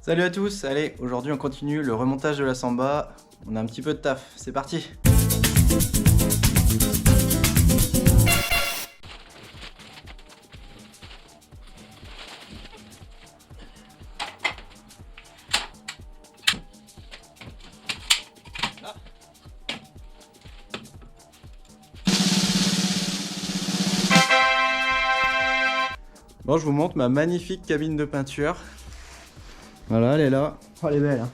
Salut à tous, allez, aujourd'hui on continue le remontage de la Samba. On a un petit peu de taf, c'est parti. Bon, je vous montre ma magnifique cabine de peinture. Voilà, elle est là. Oh, elle est belle, hein.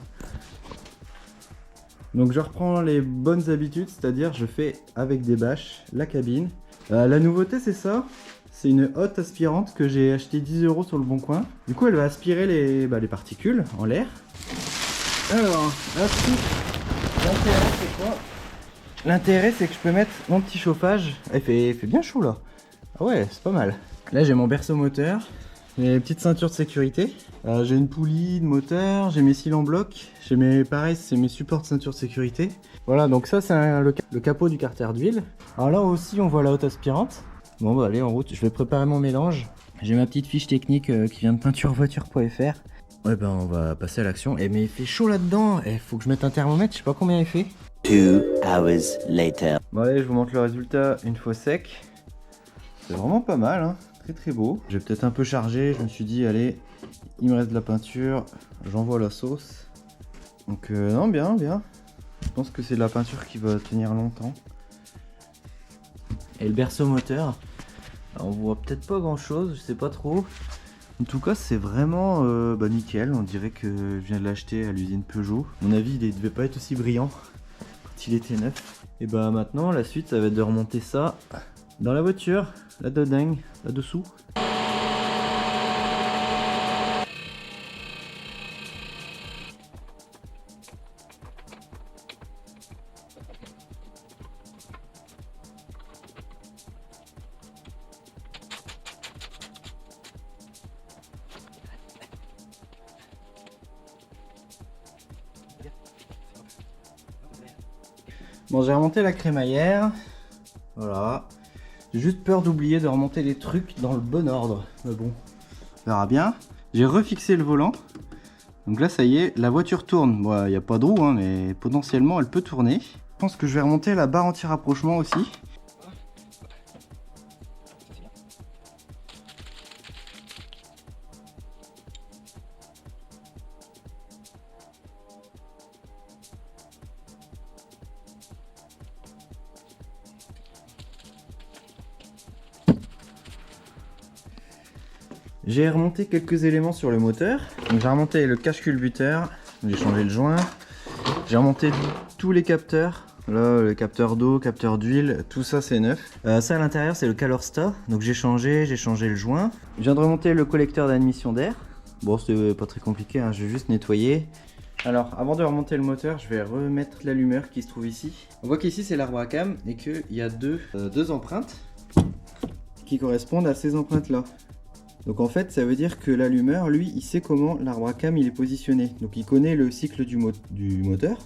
Donc je reprends les bonnes habitudes, c'est-à-dire je fais avec des bâches la cabine. La nouveauté c'est ça, c'est une hotte aspirante que j'ai acheté 10 € sur le bon coin. Du coup elle va aspirer les particules en l'air. Alors, l'intérêt c'est quoi? L'intérêt c'est que je peux mettre mon petit chauffage. Il fait bien chaud là. Ah ouais, c'est pas mal. Là j'ai mon berceau moteur, j'ai les petites ceintures de sécurité, j'ai une poulie de moteur, j'ai mes cils en bloc, j'ai pareil c'est mes supports de ceinture de sécurité. Voilà, donc ça c'est le capot du carter d'huile. Alors là aussi on voit la hotte aspirante. Bon bah allez en route, je vais préparer mon mélange. J'ai ma petite fiche technique qui vient de peinturevoiture.fr. Ouais ben on va passer à l'action. Mais il fait chaud là-dedans, il faut que je mette un thermomètre, je sais pas combien il fait. 2 hours later. Bon allez, je vous montre le résultat une fois sec. C'est vraiment pas mal, hein. Très beau. J'ai peut-être un peu chargé, je me suis dit allez, il me reste de la peinture, j'envoie la sauce. Donc non, bien. Je pense que c'est de la peinture qui va tenir longtemps. Et le berceau moteur, alors, on voit peut-être pas grand chose, je sais pas trop. En tout cas c'est vraiment nickel, on dirait que je viens de l'acheter à l'usine Peugeot. À mon avis il devait pas être aussi brillant quand il était neuf. Et bah maintenant la suite ça va être de remonter ça dans la voiture, là-dedans, là-dessous. Bon, j'ai remonté la crémaillère. Voilà. J'ai juste peur d'oublier de remonter les trucs dans le bon ordre. Mais bon, on verra bien. J'ai refixé le volant. Donc là, ça y est, la voiture tourne. Bon, il n'y a pas de roue, hein, mais potentiellement, elle peut tourner. Je pense que je vais remonter la barre anti-rapprochement aussi. J'ai remonté quelques éléments sur le moteur. Donc j'ai remonté le cache-culbuteur, j'ai changé le joint. J'ai remonté tous les capteurs. Là, le capteur d'eau, capteur d'huile, tout ça c'est neuf. Ça à l'intérieur c'est le Calorsta. Donc j'ai changé le joint. Je viens de remonter le collecteur d'admission d'air. Bon, c'était pas très compliqué, hein, j'ai juste nettoyé. Alors avant de remonter le moteur, je vais remettre l'allumeur qui se trouve ici. On voit qu'ici c'est l'arbre à cam et qu'il y a deux empreintes qui correspondent à ces empreintes là. Donc en fait ça veut dire que l'allumeur lui il sait comment l'arbre à cam il est positionné. Donc il connaît le cycle du moteur.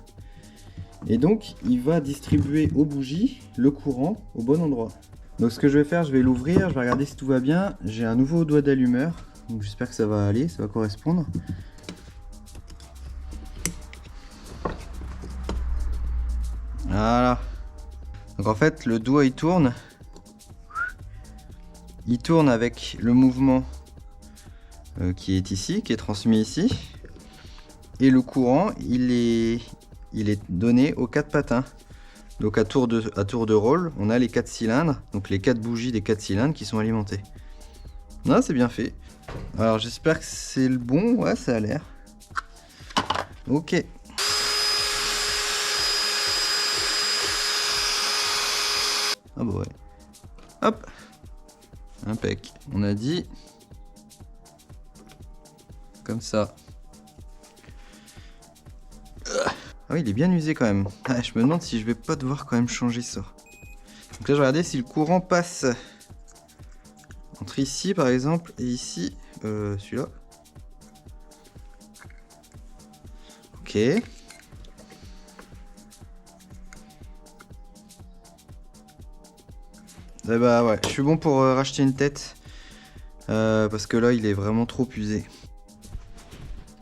Et donc il va distribuer aux bougies le courant au bon endroit. Donc ce que je vais faire, je vais l'ouvrir, je vais regarder si tout va bien. J'ai un nouveau doigt d'allumeur. Donc j'espère que ça va aller, ça va correspondre. Voilà. Donc en fait le doigt il tourne. Il tourne avec le mouvement qui est ici, qui est transmis ici. Et le courant, il est donné aux 4 patins. Donc à tour de rôle, on a les 4 cylindres, donc les 4 bougies des 4 cylindres qui sont alimentées. Non, c'est bien fait. Alors j'espère que c'est le bon, ouais ça a l'air. Ok. Ah bah ouais. Hop. Impec. On a dit comme ça. Ah oui, il est bien usé quand même. Ah, je me demande si je vais pas devoir quand même changer ça. Donc là, je vais regarder si le courant passe entre ici par exemple et ici, celui-là. Ok. Eh bah ouais, je suis bon pour racheter une tête parce que là il est vraiment trop usé.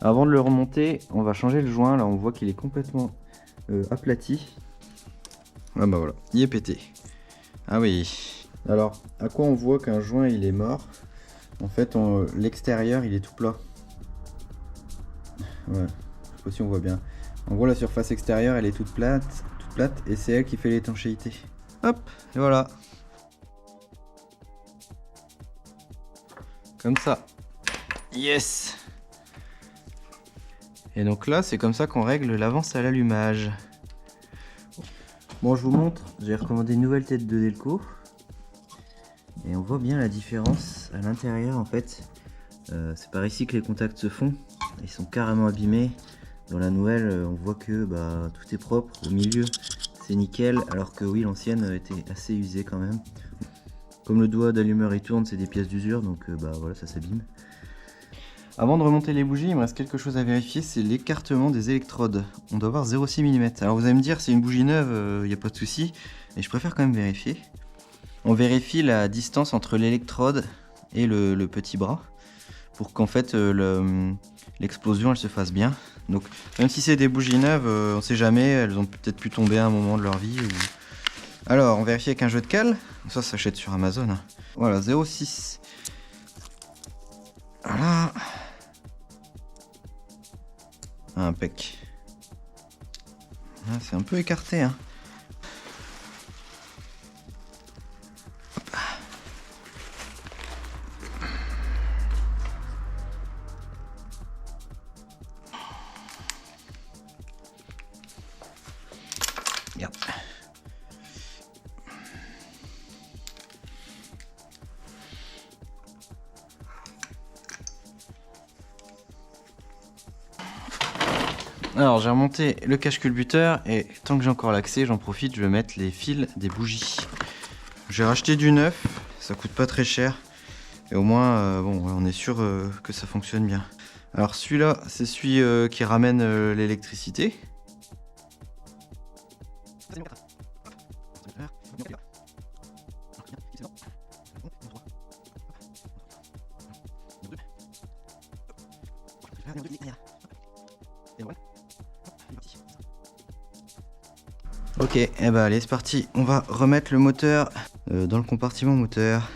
Avant de le remonter, on va changer le joint. Là, on voit qu'il est complètement aplati. Ah bah voilà, il est pété. Ah oui. Alors, à quoi on voit qu'un joint il est mort? En fait, l'extérieur il est tout plat. Ouais, je sais pas si on voit bien. En gros, la surface extérieure elle est toute plate, et c'est elle qui fait l'étanchéité. Hop, et voilà. Comme ça. Yes! Et donc là, c'est comme ça qu'on règle l'avance à l'allumage. Bon, je vous montre, j'ai recommandé une nouvelle tête de Delco. Et on voit bien la différence à l'intérieur en fait. C'est par ici que les contacts se font. Ils sont carrément abîmés. Dans la nouvelle, on voit que tout est propre. Au milieu, c'est nickel. Alors que oui, l'ancienne était assez usée quand même. Comme le doigt d'allumeur il tourne, c'est des pièces d'usure. Donc voilà, ça s'abîme. Avant de remonter les bougies, il me reste quelque chose à vérifier, c'est l'écartement des électrodes. On doit avoir 0,6 mm. Alors vous allez me dire, c'est une bougie neuve, il n'y a pas de souci, mais je préfère quand même vérifier. On vérifie la distance entre l'électrode et le petit bras, pour qu'en fait l'explosion elle se fasse bien. Donc même si c'est des bougies neuves, on sait jamais, elles ont peut-être pu tomber à un moment de leur vie. Alors on vérifie avec un jeu de cale, ça s'achète sur Amazon. Voilà, 0,6. Voilà. Impec. Ah, c'est un peu écarté, hein. Regarde. Alors j'ai remonté le cache-culbuteur et tant que j'ai encore l'accès, j'en profite, je vais mettre les fils des bougies. J'ai racheté du neuf, ça coûte pas très cher et au moins on est sûr que ça fonctionne bien. Alors celui-là, c'est celui qui ramène l'électricité. Ok, et allez, c'est parti. On va remettre le moteur dans le compartiment moteur.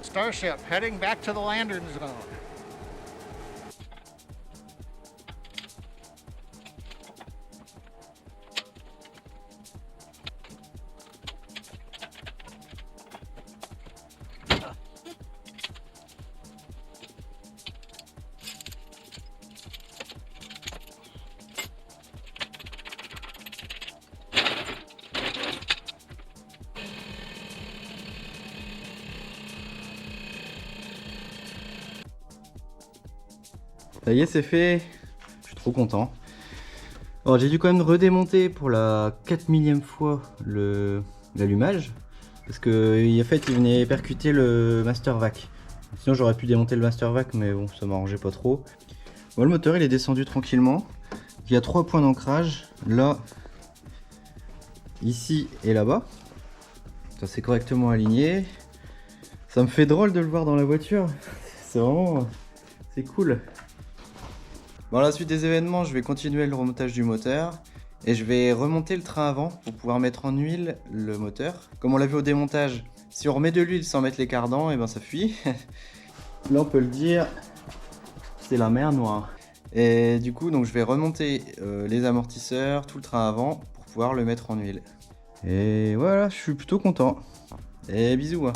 Starship heading back to the landing zone. Ça y est, c'est fait. Je suis trop content. Alors j'ai dû quand même redémonter pour la 4 millième fois l'allumage. Parce que en fait il venait percuter le master vac. Sinon j'aurais pu démonter le Mastervac, mais bon, ça m'arrangeait pas trop. Bon, le moteur il est descendu tranquillement. Il y a 3 points d'ancrage, là, ici et là-bas. Ça c'est correctement aligné. Ça me fait drôle de le voir dans la voiture. C'est vraiment... c'est cool. Bon, à la suite des événements, je vais continuer le remontage du moteur. Et je vais remonter le train avant pour pouvoir mettre en huile le moteur. Comme on l'a vu au démontage, si on remet de l'huile sans mettre les cardans, et ben ça fuit. Là on peut le dire, c'est la mer Noire. Et du coup, donc je vais remonter les amortisseurs, tout le train avant, pour pouvoir le mettre en huile. Et voilà, je suis plutôt content. Et bisous. Hein.